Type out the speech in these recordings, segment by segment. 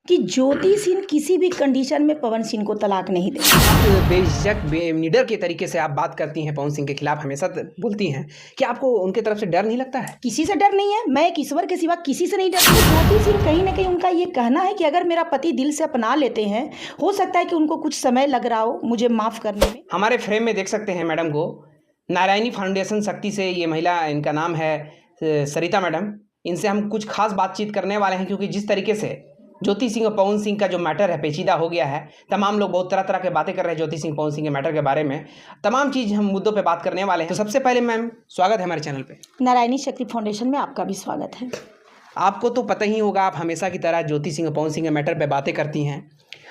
कि ज्योति सिंह किसी भी कंडीशन में पवन सिंह को तलाक नहीं देंगे। आप बेझिझक निडर के तरीके से आप बात करती हैं, पवन सिंह के खिलाफ हमेशा बोलती हैं कि आपको उनके तरफ से डर नहीं लगता है? किसी से डर नहीं है। मैं एक ईश्वर के सिवा किसी से नहीं डरती। ज्योति सिंह कहीं ना कहीं उनका ये कहना है कि अगर मेरा पति दिल से अपना लेते हैं, हो सकता है कि उनको कुछ समय लग रहा हो मुझे माफ़ करने में। हमारे फ्रेम में देख सकते हैं मैडम को। नारायणी फाउंडेशन शक्ति से ये महिला, इनका नाम है सरिता मैडम। इनसे हम कुछ खास बातचीत करने वाले हैं, क्योंकि जिस तरीके से ज्योति सिंह और पवन सिंह का जो मैटर है पेचीदा हो गया है। तमाम लोग बहुत तरह तरह के बातें कर रहे हैं ज्योति सिंह पवन सिंह के मैटर के बारे में। तमाम चीज़ हम मुद्दों पे बात करने वाले हैं। तो सबसे पहले मैम, स्वागत है हमारे चैनल पे। नारायणी शक्ति फाउंडेशन में आपका भी स्वागत है। आपको तो पता ही होगा, आप हमेशा की तरह ज्योति सिंह और पवन सिंह के मैटर पे बातें करती हैं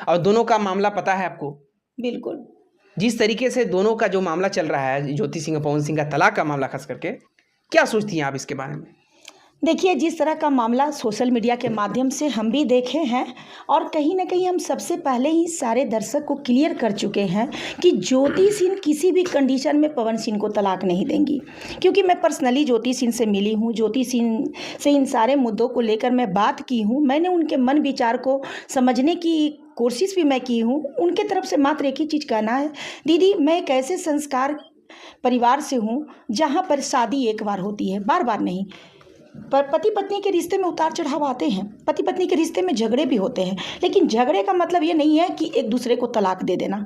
और दोनों का मामला पता है आपको। बिल्कुल। जिस तरीके से दोनों का जो मामला चल रहा है, ज्योति सिंह और पवन सिंह का तलाक का मामला खास करके, क्या सोचती हैं आप इसके बारे में? देखिए, जिस तरह का मामला सोशल मीडिया के माध्यम से हम भी देखे हैं और कहीं ना कहीं हम सबसे पहले ही सारे दर्शक को क्लियर कर चुके हैं कि ज्योति सिंह किसी भी कंडीशन में पवन सिंह को तलाक नहीं देंगी। क्योंकि मैं पर्सनली ज्योति सिंह से मिली हूँ, ज्योति सिंह से इन सारे मुद्दों को लेकर मैं बात की हूँ। मैंने उनके मन विचार को समझने की कोशिश भी मैं की हूँ। उनके तरफ से मात्र एक ही चीज़ कहना है, दीदी मैं एक ऐसे संस्कार परिवार से हूँ जहाँ पर शादी एक बार होती है, बार बार नहीं। पर पति पत्नी के रिश्ते में उतार चढ़ाव आते हैं, पति पत्नी के रिश्ते में झगड़े भी होते हैं, लेकिन झगड़े का मतलब ये नहीं है कि एक दूसरे को तलाक दे देना।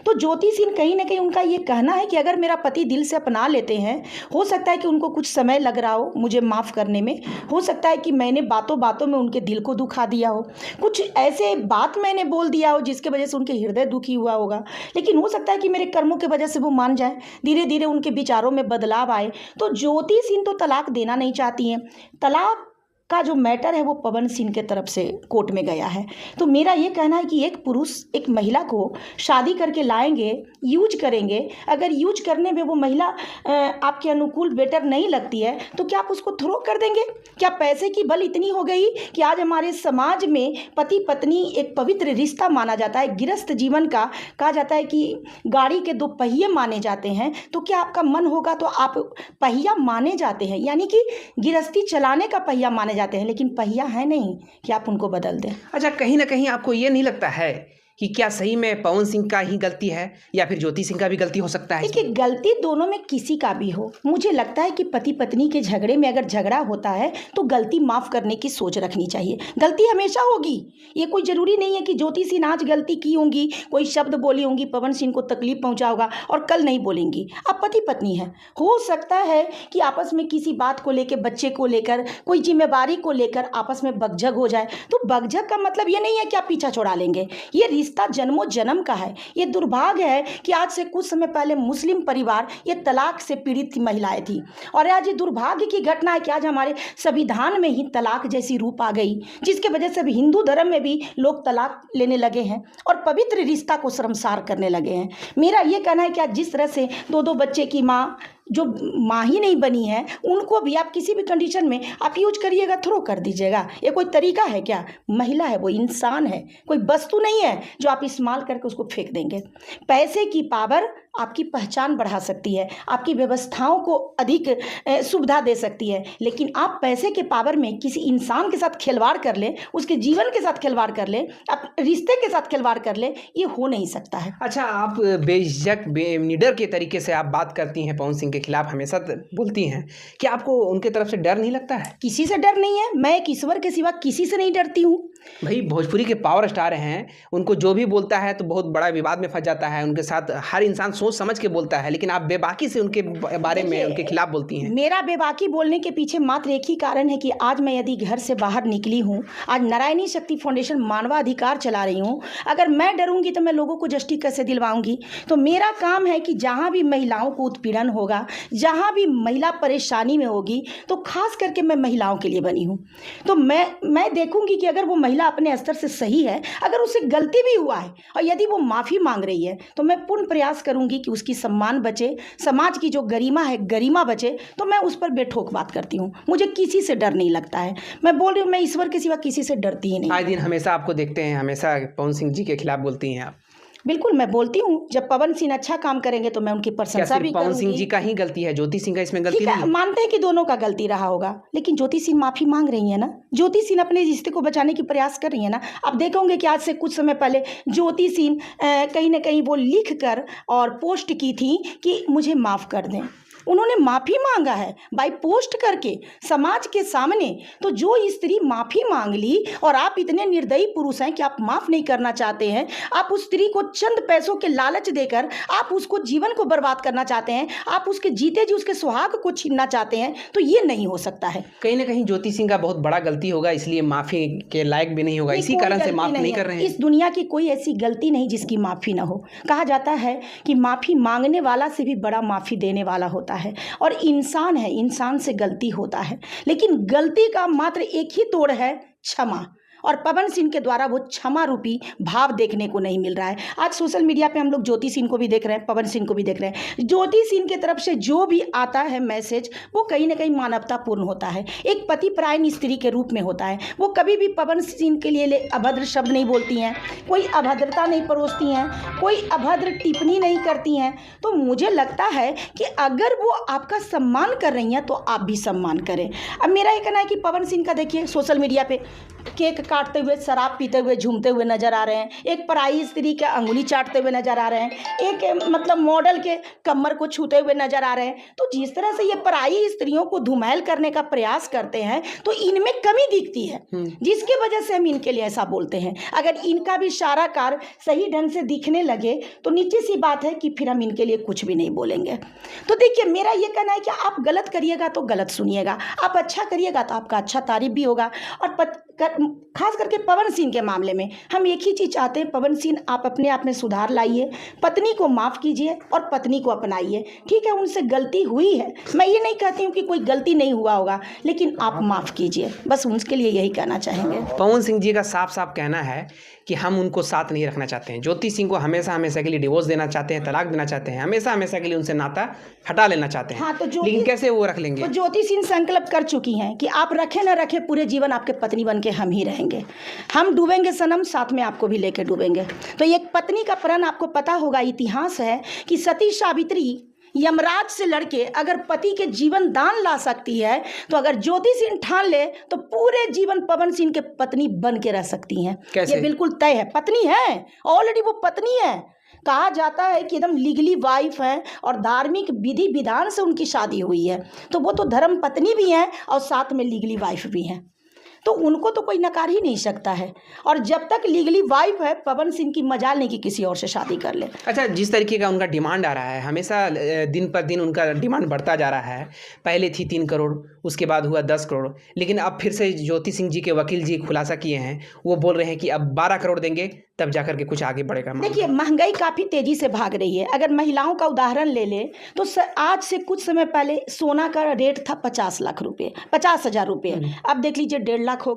तो ज्योति सिंह कहीं ना कहीं उनका ये कहना है कि अगर मेरा पति दिल से अपना लेते हैं, हो सकता है कि उनको कुछ समय लग रहा हो मुझे माफ़ करने में। हो सकता है कि मैंने बातों बातों में उनके दिल को दुखा दिया हो, कुछ ऐसे बात मैंने बोल दिया हो जिसके वजह से उनके हृदय दुखी हुआ होगा। लेकिन हो सकता है कि मेरे कर्मों की वजह से वो मान जाए, धीरे धीरे उनके विचारों में बदलाव आए। तो ज्योति सिंह तो तलाक देना नहीं चाहती हैं। तलाक का जो मैटर है वो पवन सिंह के तरफ से कोर्ट में गया है। तो मेरा ये कहना है कि एक पुरुष एक महिला को शादी करके लाएंगे, यूज करेंगे, अगर यूज करने में वो महिला आपके अनुकूल बेटर नहीं लगती है तो क्या आप उसको थ्रो कर देंगे? क्या पैसे की बल इतनी हो गई कि आज हमारे समाज में पति पत्नी एक पवित्र रिश्ता माना जाता है, गृहस्थ जीवन का कहा जाता है कि गाड़ी के दो पहिए माने जाते हैं। तो क्या आपका मन होगा तो आप पहिया माने जाते हैं, यानी कि गृहस्थी चलाने का पहिया माने जाते हैं, लेकिन पहिया है नहीं कि आप उनको बदल दें। अच्छा, कहीं ना कहीं आपको ये नहीं लगता है कि क्या सही में पवन सिंह का ही गलती है या फिर ज्योति सिंह का भी गलती हो सकता है? देखिए, गलती दोनों में किसी का भी हो। मुझे लगता है कि पति पत्नी के झगड़े में अगर झगड़ा होता है तो गलती माफ़ करने की सोच रखनी चाहिए। गलती हमेशा होगी, ये कोई ज़रूरी नहीं है कि ज्योति सिंह आज गलती की होंगी, कोई शब्द बोली होंगी, पवन सिंह को तकलीफ पहुंचा होगा और कल नहीं बोलेंगी। आप पति पत्नी हैं, हो सकता है कि आपस में किसी बात को लेकर, बच्चे को लेकर, कोई जिम्मेवारी को लेकर आपस में बकझक हो जाए। तो बकझक का मतलब ये नहीं है कि आप पीछा छोड़ा लेंगे। ये रिश्ता जन्मों जन्म का है। ये दुर्भाग्य है कि आज से कुछ समय पहले मुस्लिम परिवार ये तलाक से पीड़ित महिलाएं थी, और आज ये दुर्भाग्य की घटना है कि आज हमारे संविधान में ही तलाक जैसी रूप आ गई, जिसके वजह से भी हिंदू धर्म में भी लोग तलाक लेने लगे हैं और पवित्र रिश्ता को शर्मसार करने लगे हैं। मेरा ये कहना है कि आज जिस तरह से दो दो बच्चे की माँ जो माँ ही नहीं बनी है, उनको भी आप किसी भी कंडीशन में आप यूज करिएगा, थ्रो कर दीजिएगा। ये कोई तरीका है क्या? महिला है, वो इंसान है, कोई वस्तु नहीं है जो आप इस्तेमाल करके उसको फेंक देंगे। पैसे की पावर आपकी पहचान बढ़ा सकती है, आपकी व्यवस्थाओं को अधिक सुविधा दे सकती है, लेकिन आप पैसे के पावर में किसी इंसान के साथ खिलवाड़ कर ले, उसके जीवन के साथ खिलवाड़ कर ले, आप रिश्ते के साथ खिलवाड़ कर ले, ये हो नहीं सकता है। अच्छा, आप बेझिझक निडर के तरीके से आप बात करती हैं, पवन सिंह के खिलाफ हमेशा बोलती हैं कि आपको उनके तरफ से डर नहीं लगता है? किसी से डर नहीं है। मैं एक ईश्वर के सिवा किसी से नहीं डरती हूँ। भाई, भोजपुरी के पावर स्टार हैं, उनको जो भी बोलता है तो बहुत बड़ा विवाद में फंस जाता है। उनके साथ हर इंसान सोच समझ के बोलता है, लेकिन आप बेबाकी से उनके बारे में, उनके खिलाफ बोलती हैं। मेरा बेबाकी बोलने के पीछे मात्र एक ही कारण है कि आज मैं यदि घर से बाहर निकली हूँ, आज नारायणी शक्ति फाउंडेशन मानवाधिकार चला रही हूँ, अगर मैं डरूंगी तो मैं लोगों को जस्टिस कैसे दिलवाऊंगी? तो मेरा काम है कि जहाँ भी महिलाओं को उत्पीड़न होगा, जहाँ भी महिला परेशानी में होगी, तो खास करके मैं महिलाओं के लिए बनी हूँ। तो मैं देखूंगी कि अगर वो महिला अपने स्तर से सही है, अगर उससे गलती भी हुआ है और यदि वो माफ़ी मांग रही है, तो मैं पूर्ण प्रयास करूंगी कि उसकी सम्मान बचे, समाज की जो गरिमा है गरिमा बचे। तो मैं उस पर बेठोक बात करती हूँ। मुझे किसी से डर नहीं लगता है। मैं बोल रही हूँ, मैं ईश्वर के सिवा किसी से डरती ही नहीं। आए दिन हमेशा आपको देखते हैं, हमेशा पवन सिंह जी के खिलाफ बोलती हैं आप। बिल्कुल मैं बोलती हूँ, जब पवन सिंह अच्छा काम करेंगे तो मैं उनकी क्या प्रशंसा भी सिर्फ पवन सिंह जी करूंगी। का ही गलती है, ज्योति सिंह का इसमें गलती ठीक है, नहीं है? मानते हैं कि दोनों का गलती रहा होगा, लेकिन ज्योति सिंह माफी मांग रही है ना। ज्योति सिंह अपने रिश्ते को बचाने की प्रयास कर रही है ना। आप देखोगे कि आज से कुछ समय पहले ज्योति सिंह कहीं ना कहीं वो लिख कर और पोस्ट की थी कि मुझे माफ़ कर दें। उन्होंने माफ़ी मांगा है बाई पोस्ट करके समाज के सामने। तो जो स्त्री माफ़ी मांग ली और आप इतने निर्दयी पुरुष हैं कि आप माफ़ नहीं करना चाहते हैं, आप उस स्त्री को चंद पैसों के लालच देकर आप उसको जीवन को बर्बाद करना चाहते हैं, आप उसके जीते जी उसके सुहाग को छीनना चाहते हैं, तो ये नहीं हो सकता है। कहीं ना कहीं ज्योति सिंह का बहुत बड़ा गलती होगा, इसलिए माफी के लायक भी नहीं होगा, इसी कोई कारण से गलती माफ नहीं है। कर रहे हैं। इस दुनिया की कोई ऐसी गलती नहीं जिसकी माफ़ी ना हो। कहा जाता है कि माफ़ी मांगने वाला से भी बड़ा माफ़ी देने वाला होता है। और इंसान है, इंसान से गलती होता है, लेकिन गलती का मात्र एक ही तोड़ है, क्षमा। और पवन सिंह के द्वारा वो क्षमा रूपी भाव देखने को नहीं मिल रहा है। आज सोशल मीडिया पे हम लोग ज्योति सिंह को भी देख रहे हैं, पवन सिंह को भी देख रहे हैं। ज्योति सिंह की तरफ से जो भी आता है मैसेज, वो कहीं ना कहीं मानवतापूर्ण होता है, एक पति परायण स्त्री के रूप में होता है। वो कभी भी पवन सिंह के लिए अभद्र शब्द नहीं बोलती हैं, कोई अभद्रता नहीं परोसती हैं, कोई अभद्र टिप्पणी नहीं करती हैं। तो मुझे लगता है कि अगर वो आपका सम्मान कर रही हैं तो आप भी सम्मान करें। अब मेरा ये कहना है कि पवन सिंह का देखिए सोशल मीडिया पे केक काटते हुए, शराब पीते हुए, झूमते हुए नजर आ रहे हैं, एक पराई स्त्री के अंगुली चाटते हुए नजर आ रहे हैं, एक मतलब मॉडल के कमर को छूते हुए नजर आ रहे हैं। तो जिस तरह से ये पराई स्त्रियों को धुमैल करने का प्रयास करते हैं तो इनमें कमी दिखती है, जिसके वजह से हम इनके लिए ऐसा बोलते हैं। अगर इनका भी सारा कार्य सही ढंग से दिखने लगे तो निश्चित सी बात है कि फिर हम इनके लिए कुछ भी नहीं बोलेंगे। तो देखिए, मेरा ये कहना है कि आप गलत करिएगा तो गलत सुनिएगा, आप अच्छा करिएगा तो आपका अच्छा तारीफ भी होगा। और खास करके पवन सिंह के मामले में हम एक ही चीज़ चाहते हैं, पवन सिंह आप अपने आप में सुधार लाइए, पत्नी को माफ़ कीजिए और पत्नी को अपनाइए। ठीक है, उनसे गलती हुई है, मैं ये नहीं कहती हूँ कि कोई गलती नहीं हुआ होगा, लेकिन आप माफ़ कीजिए, बस उनके लिए यही कहना चाहेंगे। पवन सिंह जी का साफ साफ कहना है कि हम उनको साथ नहीं रखना चाहते हैं, ज्योति सिंह को हमेशा हमेशा के लिए डिवोर्स देना चाहते हैं, तलाक देना चाहते हैं, हमेशा हमेशा के लिए उनसे नाता हटा लेना चाहते हैं। हाँ, तो लेकिन कैसे वो रख लेंगे? तो ज्योति सिंह संकल्प कर चुकी हैं कि आप रखे ना रखे, पूरे जीवन आपके पत्नी बन के हम ही रहेंगे, हम डूबेंगे सनम, साथ में आपको भी लेके डूबेंगे। तो एक पत्नी का प्रण, आपको पता होगा, इतिहास है कि सती सावित्री यमराज से लड़के अगर पति के जीवन दान ला सकती है, तो अगर ज्योति सिंह ठान ले तो पूरे जीवन पवन सिंह के पत्नी बन के रह सकती हैं। कैसे? ये बिल्कुल तय है, पत्नी है, ऑलरेडी वो पत्नी है। कहा जाता है कि एकदम लीगली वाइफ है और धार्मिक विधि विधान से उनकी शादी हुई है, तो वो तो धर्म पत्नी भी हैं और साथ में लीगली वाइफ भी हैं, तो उनको तो कोई नकार ही नहीं सकता है। और जब तक लीगली वाइफ है, पवन सिंह की मजाल नहीं कि किसी और से शादी कर ले। अच्छा, जिस तरीके का उनका डिमांड आ रहा है, हमेशा दिन पर दिन उनका डिमांड बढ़ता जा रहा है। पहले थी 3 करोड़, उसके बाद हुआ 10 करोड़, लेकिन अब फिर से ज्योति सिंह जी के वकील जी खुलासा किए हैं, वो बोल रहे हैं कि अब 12 करोड़ देंगे तब जाकर के कुछ आगे बढ़ेगा। देखिए, महंगाई काफ़ी तेज़ी से भाग रही है। अगर महिलाओं का उदाहरण ले ले तो आज से कुछ समय पहले सोना का रेट था 50 लाख रुपये, 50,000 रुपये, अब देख लीजिए 1.5 लाख हो